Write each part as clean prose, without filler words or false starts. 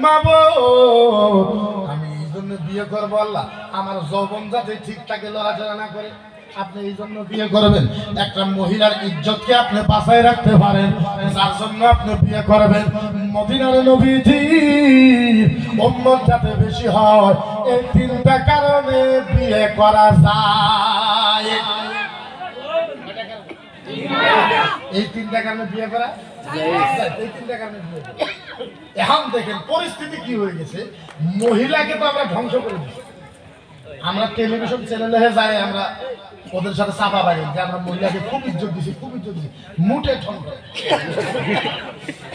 মাবো আমি এই জন্য বিয়ে করবো আল্লাহ আমার যৌবন যাতে ঠিক থাকে লড়াচড়া না করে আপনি এই জন্য বিয়ে করবেন একটা মহিলার ইজ্জতকে আপনি বাঁচায় রাখতে পারেন যার জন্য আপনি বিয়ে করবেন মদিনার নবীজি উম্মত যাতে বেশি হয় এই তিনটা কারণে বিয়ে করা যায় এই তিনটা কারণে বিয়ে করা এই তিনটা কারণে বিয়ে করা এখন দেখেন পরিস্থিতি কি হয়ে গেছে মহিলাকে তো আমরা ধ্বংস করে দিচ্ছি আমরা টেলিভিশন চ্যানেলে যাই আমরা ওদের সাথে চাপা বাড়ি যে আমরা মহিলাকে খুব ইজ্জত দিছি মুঠে ঠন করে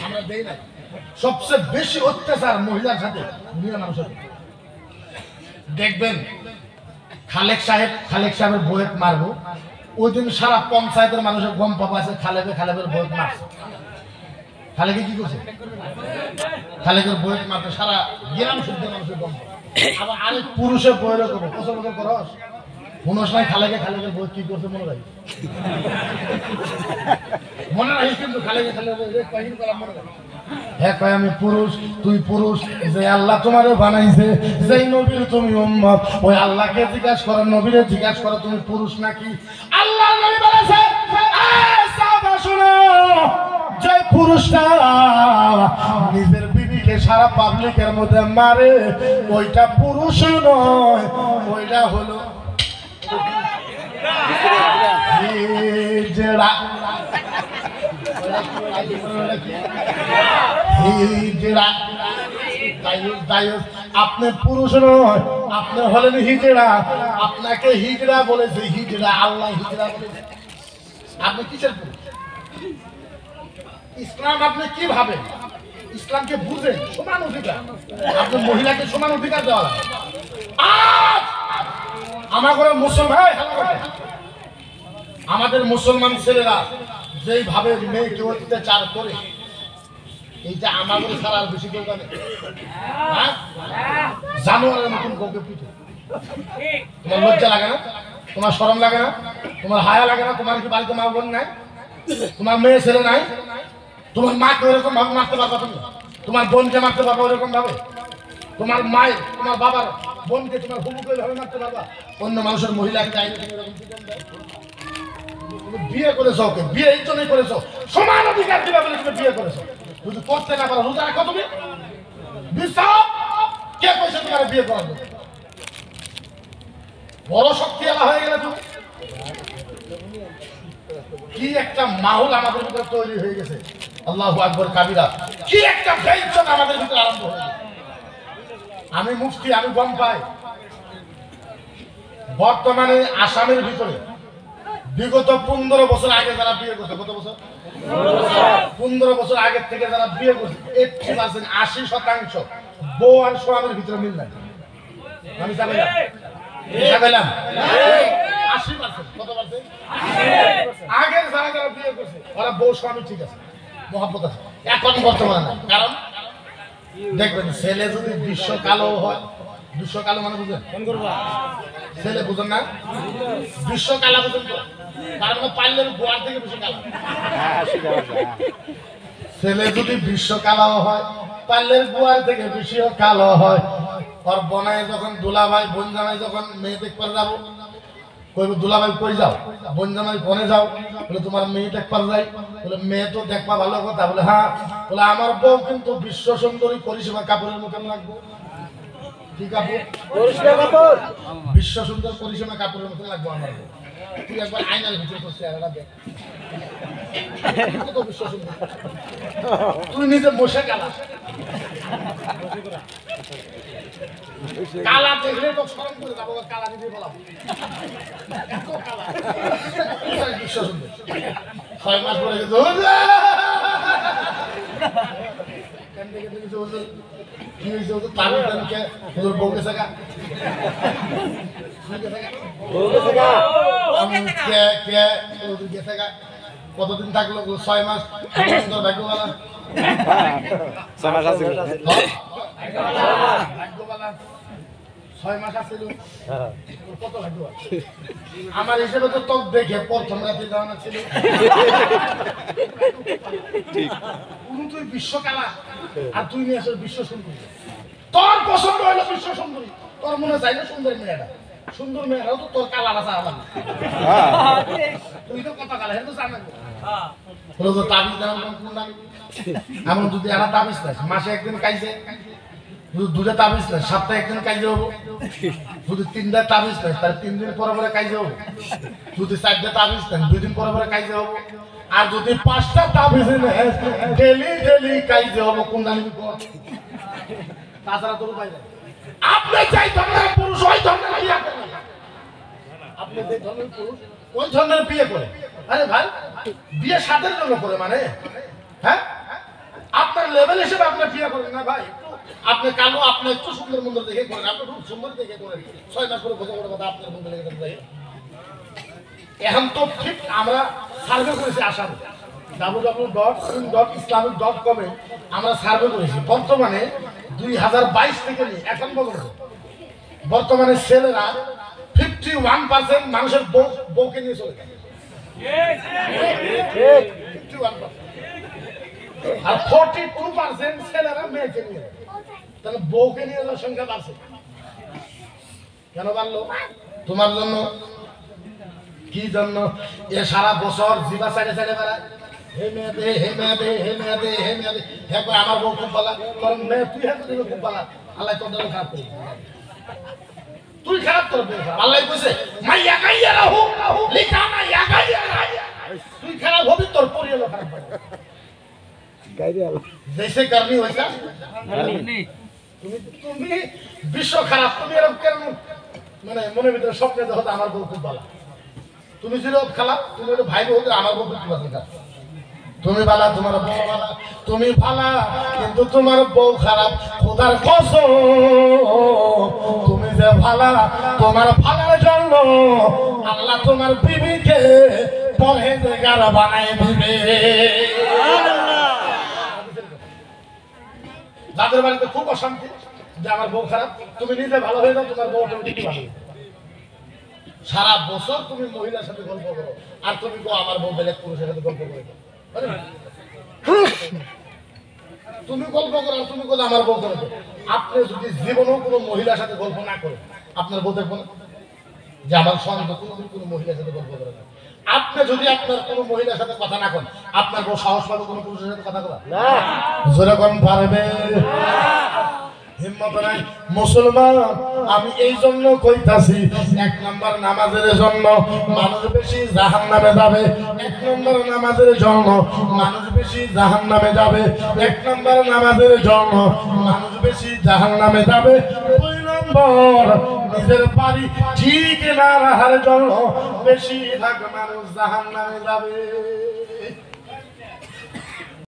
আমরা দেই না সবচেয়ে বেশি অত্যাচার মহিলার সাথে মহিলা মানুষের দেখবেন খালেক সাহেবের বইয়ের মারবো ওই দিন সারা পঞ্চায়েতের মানুষের গম পাবা আছে খালেকের বইয়ের মারছে খালেকে কি করছে খালেকের বইয়ের মারতে সারা গ্রাম শুদ্ধ মানুষের গম আবার আরেক পুরুষের বইয়ের করবো পছন্দ করস মনোজ নাই খালেকের বই কি করছে মনে রাখি মনে রাখিস কিন্তু খালেকে মনে রাখি হ্যাঁ কয় আমি পুরুষ তুই পুরুষ যে আল্লাহ তোমারে বানাইছে যেই নবীর তুমি উম্মত ওই আল্লাহকে জিজ্ঞাসা করো নবীরে জিজ্ঞাসা করো তুমি পুরুষ নাকি আল্লাহ নবী বলেছে এই সাহাবা শুনো যে পুরুষটা নিজের বিবিকে সারা পাবলিকের মধ্যে মারে ওইটা পুরুষ নয় ওইটা হলো হিজড়া হিজড়া আপনি পুরুষ নয় আপনি হলেন হিজড়া আপনাকে হিজড়া বলেছে হিজড়া আল্লাহ হিজড়া বলেছে আপনি কিসের পুরুষ ইসলাম আপনি কি ভাবেন ইসলামকে বুঝেন সমান অধিকার আপনি মহিলাকে সমান অধিকার দেওয়া লাগে আজ আমার ঘরে মুসলমান আমাদের মুসলমান ছেলেরা যেইভাবে মেয়েকে অত্যাচার করে এইটা আমাদের ছাড়া আর বেশি কেউ জানে জানোয়ারের মতন বউকে পিঠে তোমার লজ্জা লাগে না তোমার শরম লাগে না তোমার হায়া লাগে না তোমার কি বাড়িতে মা বোন নাই তোমার মেয়ে ছেলে নাই তোমার মাকে ওরকম ভাবে মারতে পারবা তুমি তোমার বোনকে মারতে পারবা ওরকম ভাবে তোমার মায়ের তোমার বাবার বোনকে তোমার হুবুকে ভাবে মারতে পারবা অন্য মানুষের মহিলাকে চাইলে তুমি এরকম পিটন দেয় বিয়ে করেছো ওকে বিয়ে এই জন্যই করেছো সমান অধিকার দিবা বলে তুমি বিয়ে করেছো শুধু করতে না পারো রোজা রাখো তুমি বিশ্বাস কে কইছে তোমার বিয়ে করার জন্য বড় শক্তি আলা হয়ে গেলে তুমি কি একটা মাহৌল আমাদের ভিতরে তৈরি হয়ে গেছে আল্লাহু আকবার কাবিরা কি একটা বেইজ্জত আমাদের ভিতরে আরম্ভ হয়ে গেছে আমি মুফতি আমি গম পাই বর্তমানে আসামের ভিতরে বিগত 15 বছর আগে যারা বিয়ে করছে কত বছর 15 বছর আগের থেকে যারা বিয়ে করছে 80% বউ আর স্বামীর ভিতরে মিল নাই আমি চাইলাম 80% কত পারছে আগের যারা যারা বিয়ে করছে ওরা বউ স্বামী ঠিক আছে মহব্বত আছে এখন বর্তমানে না কারণ দেখবেন ছেলে যদি বিশ্ব কালো হয় বিশ্ব কালো মানে বুঝেন ছেলে বুঝেন না বিশ্ব কালা বুঝেন তো কারণ পাইলের গোয়ার থেকে বিশ্ব কালা ছেলে যদি বিশ্ব কালো হয় পাইলের গোয়ার থেকে বিশ্ব কালো হয় আর বনায় যখন দুলাভাই বোন জামাই যখন মেয়ে দেখবার যাবো কইব দুলাভাই কই যাও বোন জামাই বনে যাও বলে তোমার মেয়ে দেখবার যাই বলে মেয়ে তো দেখবা ভালো কথা বলে হ্যাঁ বলে আমার বউ কিন্তু বিশ্ব সুন্দরী পরিষেবা কাপড়ের মতন লাগবে কি কাপড় পরিষেবা কাপড় বিশ্ব সুন্দর পরিষেবা কাপড়ের মতন লাগবে আমার বউ তুই একবার আয়নার ভিতরে তোর চেহারাটা দেখ কত বিশ্ব সুন্দর তুই নিজে বসে কালা কালা দেখলে তো শরম করে যাবো কালা দিতে বলাবো এত কালা বিশ্ব সুন্দর 6 মাস পরে গেছে কেন দেখে দেখেছে কি হয়েছে ও তো তাদের দামকে তোর বউকে থাকা কতদিন থাকলো 6 মাস ভাগ্যবালা 6 মাস আছে ভাগ্যবালা 6 মাস আছিল কত ভাগ্যবালা আমার হিসেবে তো তোর দেখে প্রথম রাতে যাওয়া ছিল তুই বিশ্ব কালা আর তুই নিয়ে আসলে বিশ্ব সুন্দরী। তোর পছন্দ হলো বিশ্ব সুন্দরী, তোর মনে চাইলে সুন্দর মেয়েটা, সুন্দর মেয়েরাও তো তোর কালা রাসা আলাদা। তুই তো কথা কালা হেন তো জানা হলো তো তাবিজ দাম কোন দাম। এমন যদি এরা তাবিজ না মাসে একদিন কাইছে, দুটা তাবিজ না সপ্তাহে একদিন কাইজে হবো, যদি তিনটা তাবিজ নেয় তাহলে 3 দিন পরে পরে কাইজে হবো, যদি 4টা তাবিজ নেন 2 দিন পরে পরে কাইজে হবো, আর যদি 5টা তাবিজ নেয় ডেলি ডেলি কাইজে হবো। কোন দামি তাছাড়া তোর পাই না। আপনি চাই ধরনের পুরুষ ওই ধরনের বিয়ে করেন, আপনি যে ধরনের পুরুষ ওই ধরনের বিয়ে করে। আরে ভাই বিয়ে সাথের জন্য করে মানে, হ্যাঁ আপনার লেভেল হিসেবে আপনার বিয়ে করেন না ভাই। আপনি কালো, আপনি একটু সুন্দর মন্দির দেখে করেন, আপনি খুব সুন্দর দেখে করেন, 6 মাস পরে বোঝা করে কথা আপনার মন্দির লেগে যাবে। এখন তো ঠিক আমরা সার্ভে করেছি আসামে www.islamic.com এ আমরা সার্ভে করেছি। বর্তমানে 2022 থেকে নিয়ে এখন পর্যন্ত বর্তমানে ছেলেরা 51% মানুষের বউকে নিয়ে চলে যায়, 51%। আর 42% ছেলেরা মেয়েকে নিয়ে যায়। তাহলে বউকে নিয়ে যাওয়ার সংখ্যা বাড়ছে। কেন বাড়লো? তোমার জন্য। কি জন্য? এ সারা বছর জিবা সাইডে সাইডে বেড়ায়, হে মেয়ে দে, হে মেয়ে দে, হে মেয়ে দে, হে মেয়ে দে। হ্যাঁ আমার বউ খুব ভালো, কারণ মেয়ে তুই হ্যাঁ খুব ভালো। আল্লাহ তোর জন্য খারাপ করি, তুই খারাপ তোর বউ খারাপ। আল্লাহ কইছে মাইয়া গাইয়া রাহু লিখা না ইয়া গাইয়া রাহু, তুই খারাপ হবি তোর পরিবার খারাপ হবে। जैसे करनी वैसा তুমি বিশ্ব খারাপ, তুমি এরকম কেন মানে মনের ভিতরে স্বপ্নে দেখো আমার বউ খুব ভালো, তুমি যেরকম খারাপ তুমি ভাই বউ আমার বউ খুব ভালো, তুমি ভালো তোমার বউ ভালো, তুমি ভালো কিন্তু তোমার বউ খারাপ। খোদার কসম তুমি যে ভালো, তোমার ভালোর জন্য আল্লাহ তোমার বিবিকে পরহেজগার বানায় দিবে। যাদের বাড়িতে খুব অশান্তি যে আমার বউ খারাপ, তুমি নিজে ভালো হয়ে যাও, তোমার বউ অটোমেটিকলি ভালো হয়ে যাবে। সারা বছর তুমি মহিলার সাথে গল্প করো আর তুমি কো আমার বউ বেলেগ পুরুষের সাথে গল্প করে, তুমি গল্প করো আর তুমি কো আমার বউ করে। আপনি যদি জীবনেও কোনো মহিলার সাথে গল্প না করেন, আপনার বউ দেখবো না যে আমার সঙ্গে কোনো মহিলার সাথে গল্প করে না। আপনি যদি আপনার কোনো মহিলার সাথে কথা না করেন, আপনার বউ সাহস পাবে কোনো পুরুষের সাথে কথা বলা না, যেরকম পারবে হিম্মত নাই। মুসলমান আমি এই জন্য কইতাছি, 1 নম্বর নামাজের জন্য মানুষ বেশি জাহান্নামে যাবে, 1 নম্বর নামাজের জন্য মানুষ বেশি জাহান্নামে যাবে, 1 নম্বর নামাজের জন্য মানুষ বেশি জাহান্নামে যাবে। 2 নম্বর নিজের বাড়ি ঠিক না রাখার জন্য বেশিরভাগ মানুষ জাহান্নামে যাবে।